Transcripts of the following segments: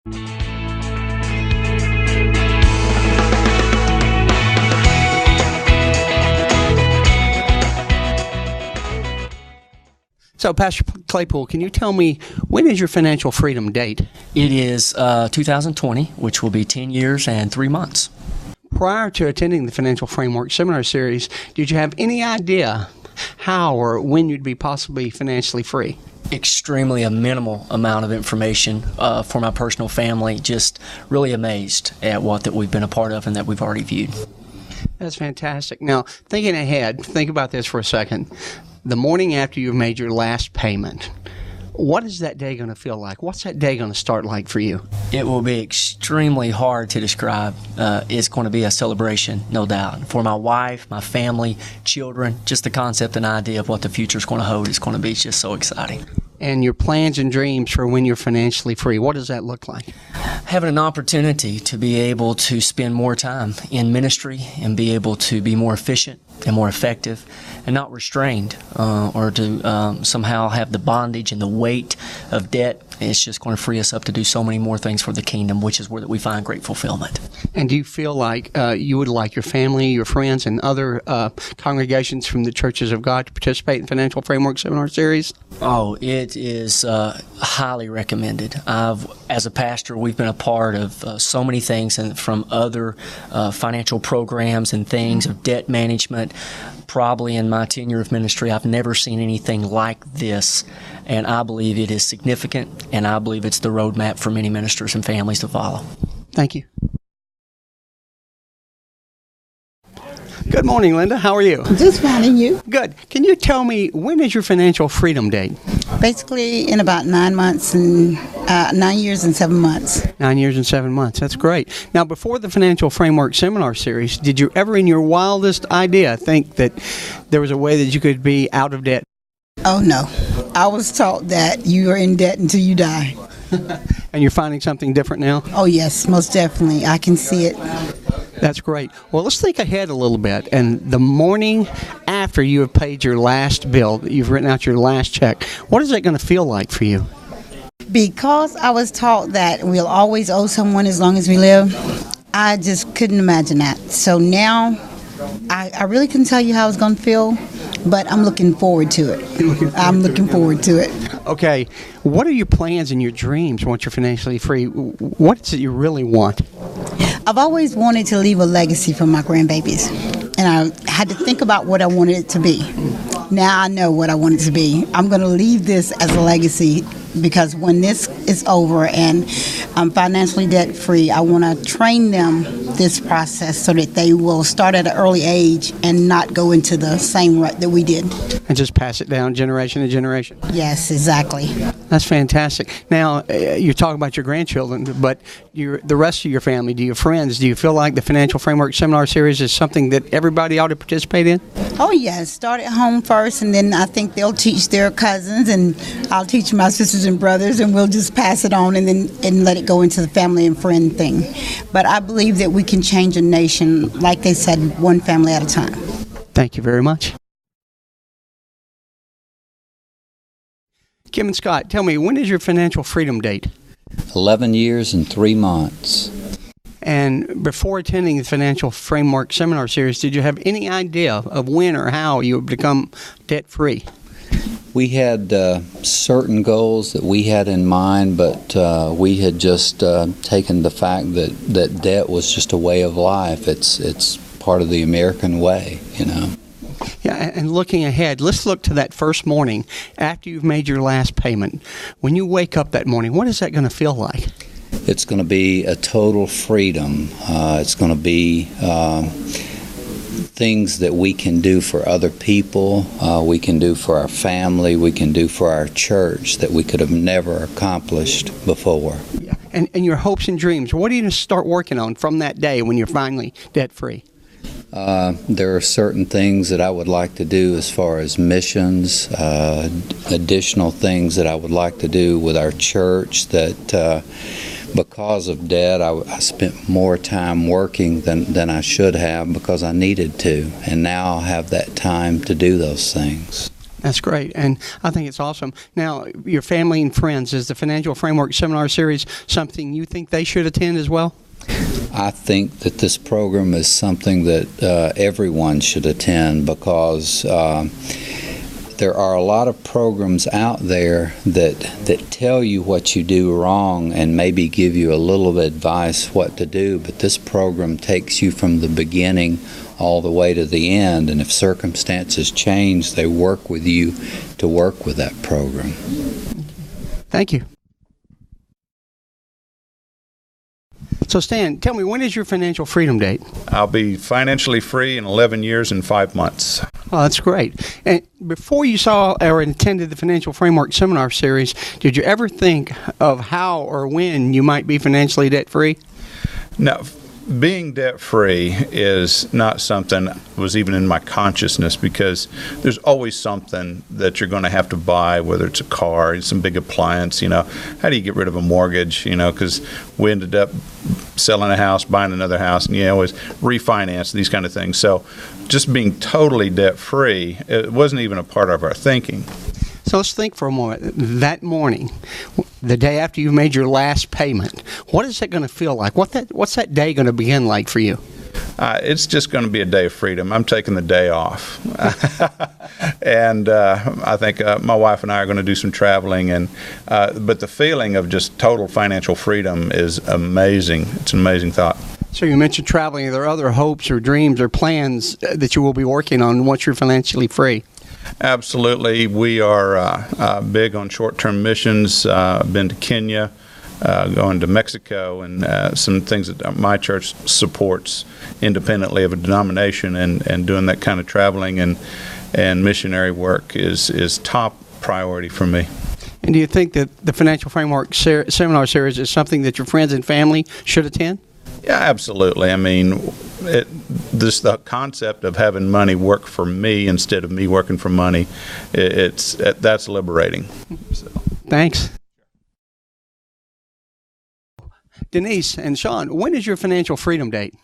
So, Pastor Claypool, can you tell me, when is your financial freedom date? It is 2020, which will be 10 years and 3 months. Prior to attending the Financial Framework Seminar Series, did you have any idea how or when you'd be possibly financially free? Extremely a minimal amount of information for my personal family. Just really amazed at what that we've been a part of and that we've already viewed. That's fantastic. Now, thinking ahead, think about this for a second. The morning after you've made your last payment, what is that day going to feel like? What's that day going to start like for you? It will be extremely hard to describe. It's going to be a celebration, no doubt. For my wife, my family, children, just the concept and idea of what the future is going to hold is going to be just so exciting. And your plans and dreams for when you're financially free, what does that look like? Having an opportunity to be able to spend more time in ministry and be able to be more efficient and more effective and not restrained or to somehow have the bondage and the weight of debt. It's just going to free us up to do so many more things for the kingdom, which is where we find great fulfillment. And do you feel like you would like your family, your friends, and other congregations from the Churches of God to participate in Financial Framework Seminar Series? Oh, it is highly recommended. As a pastor, we've been a part of so many things, and from other financial programs and things of debt management. Probably in my tenure of ministry, I've never seen anything like this, and I believe it is significant, and I believe it's the roadmap for many ministers and families to follow. Thank you. Good morning, Linda. How are you? Just finding you. Good. Can you tell me, when is your financial freedom date? Basically, in about 9 months and 9 years and 7 months. 9 years and 7 months. That's great. Now, before the Financial Framework Seminar Series, did you ever in your wildest idea think that there was a way that you could be out of debt? Oh, no. I was taught that you are in debt until you die. And you're finding something different now? Oh, yes, most definitely. I can see it. That's great. Well, let's think ahead a little bit. And the morning after you have paid your last bill, you've written out your last check, what is that going to feel like for you? Because I was taught that we'll always owe someone as long as we live, I just couldn't imagine that. So now, I really couldn't tell you how I was going to feel, but I'm looking forward to it. I'm looking forward to it. Okay. What are your plans and your dreams once you're financially free? What is it you really want? I've always wanted to leave a legacy for my grandbabies, and I had to think about what I wanted it to be. Now I know what I want it to be. I'm going to leave this as a legacy because when this is over and I'm financially debt-free, I want to train them this process so that they will start at an early age and not go into the same rut that we did. And just pass it down generation to generation. Yes, exactly. That's fantastic. Now, you're talking about your grandchildren, but the rest of your family, do your friends, do you feel like the Financial Framework Seminar Series is something that everybody ought to participate in? Oh, yes. Start at home first, and then I think they'll teach their cousins, and I'll teach my sisters and brothers, and we'll just pass it on and let it go into the family and friend thing. But I believe that we can change a nation, like they said, one family at a time. Thank you very much. Kim and Scott, tell me, when is your financial freedom date? 11 years and 3 months. And before attending the Financial Framework Seminar Series, did you have any idea of when or how you would become debt-free? We had certain goals that we had in mind, but we had just taken the fact that debt was just a way of life. It's part of the American way, you know. Yeah, and looking ahead, let's look to that first morning after you've made your last payment. When you wake up that morning, what is that going to feel like? It's going to be a total freedom. It's going to be things that we can do for other people, we can do for our family, we can do for our church that we could have never accomplished before. Yeah. And your hopes and dreams, what are you going to start working on from that day when you're finally debt-free? There are certain things that I would like to do as far as missions, additional things that I would like to do with our church that because of debt, I spent more time working than I should have because I needed to, and now I'll have that time to do those things. That's great, and I think it's awesome. Now, your family and friends, is the Financial Framework Seminar Series something you think they should attend as well? I think that this program is something that everyone should attend because there are a lot of programs out there that tell you what you do wrong and maybe give you a little advice what to do, but this program takes you from the beginning all the way to the end, and if circumstances change, they work with you to work with that program. Thank you. So Stan, tell me, when is your financial freedom date? I'll be financially free in 11 years and 5 months. Oh, that's great. And before you saw or attended the Financial Framework Seminar Series, did you ever think of how or when you might be financially debt-free? Now, being debt-free is not something that was even in my consciousness because there's always something that you're going to have to buy, whether it's a car, some big appliance, How do you get rid of a mortgage, because we ended up selling a house, buying another house, and you always refinance, these kind of things. So just being totally debt-free, it wasn't even a part of our thinking. So let's think for a moment. That morning, the day after you've made your last payment, what is that going to feel like? What's that day going to begin like for you? It's just going to be a day of freedom. I'm taking the day off. And I think my wife and I are going to do some traveling. But the feeling of just total financial freedom is amazing. It's an amazing thought. So you mentioned traveling. Are there other hopes or dreams or plans that you will be working on once you're financially free? Absolutely. We are big on short-term missions. I've been to Kenya, going to Mexico, and some things that my church supports independently of a denomination, and doing that kind of traveling and missionary work is top priority for me. And do you think that the Financial Framework Seminar Series is something that your friends and family should attend? Yeah, absolutely. I mean, the concept of having money work for me instead of me working for money, that's liberating. So. Thanks. Denise and Sean, when is your financial freedom date?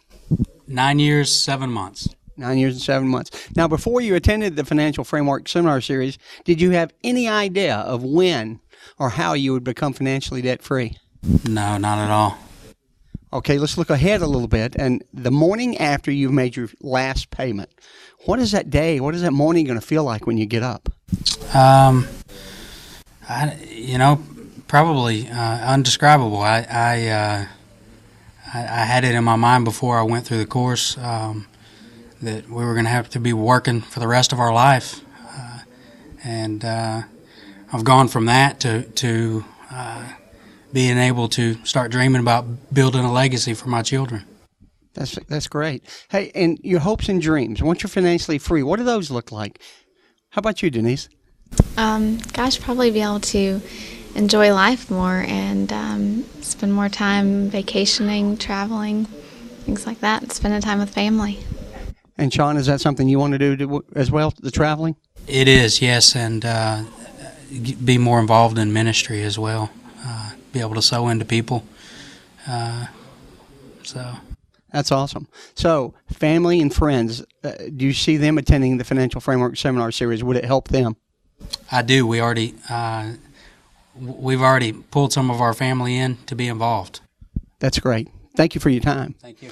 9 years, 7 months. 9 years and 7 months. Now, before you attended the Financial Framework Seminar Series, did you have any idea of when or how you would become financially debt-free? No, not at all. Okay, let's look ahead a little bit. And the morning after you've made your last payment, what is that day, what is that morning going to feel like when you get up? Probably undescribable. I had it in my mind before I went through the course that we were going to have to be working for the rest of our life. And I've gone from that to being able to start dreaming about building a legacy for my children. That's great. Hey, and your hopes and dreams, once you're financially free, what do those look like? How about you, Denise? Probably be able to enjoy life more and spend more time vacationing, traveling, things like that, and spending time with family. And Sean, is that something you want to do as well, the traveling? It is, yes, and be more involved in ministry as well. Be able to sow into people. That's awesome. So, family and friends, do you see them attending the Financial Framework Seminar Series? Would it help them? I do. We've already pulled some of our family in to be involved. That's great. Thank you for your time. Thank you.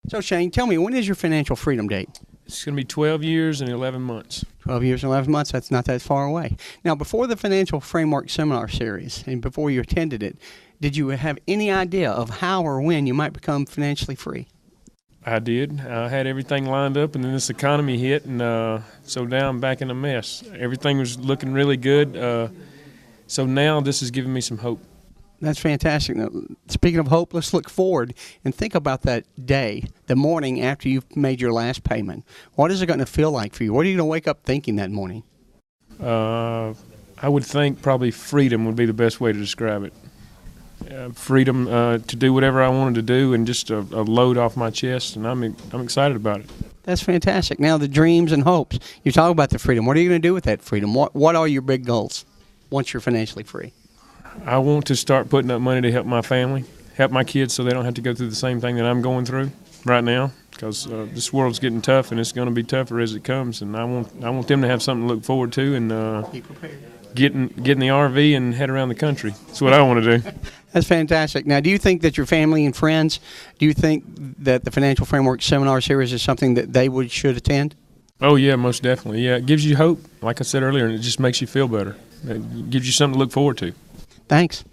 So, Shane, tell me, when is your financial freedom date? It's going to be 12 years and 11 months. 12 years and 11 months, that's not that far away. Now, before the Financial Framework Seminar Series and before you attended it, did you have any idea of how or when you might become financially free? I did. I had everything lined up, and then this economy hit, and so now I'm back in a mess. Everything was looking really good, so now this is giving me some hope. That's fantastic. Now, speaking of hope, let's look forward and think about that day, the morning after you've made your last payment. What is it going to feel like for you? What are you going to wake up thinking that morning? I would think probably freedom would be the best way to describe it. Freedom to do whatever I wanted to do, and just a load off my chest, and I'm excited about it. That's fantastic. Now, the dreams and hopes. You talk about the freedom. What are you going to do with that freedom? What are your big goals once you're financially free? I want to start putting up money to help my family, help my kids so they don't have to go through the same thing that I'm going through right now. because this world's getting tough, and it's going to be tougher as it comes. And I want them to have something to look forward to, and Be prepared. get in the RV and head around the country. That's what I want to do. That's fantastic. Now, do you think that your family and friends, do you think that the Financial Framework Seminar Series is something that they should attend? Oh, yeah, most definitely. Yeah, it gives you hope, like I said earlier, and it just makes you feel better. It gives you something to look forward to. Thanks.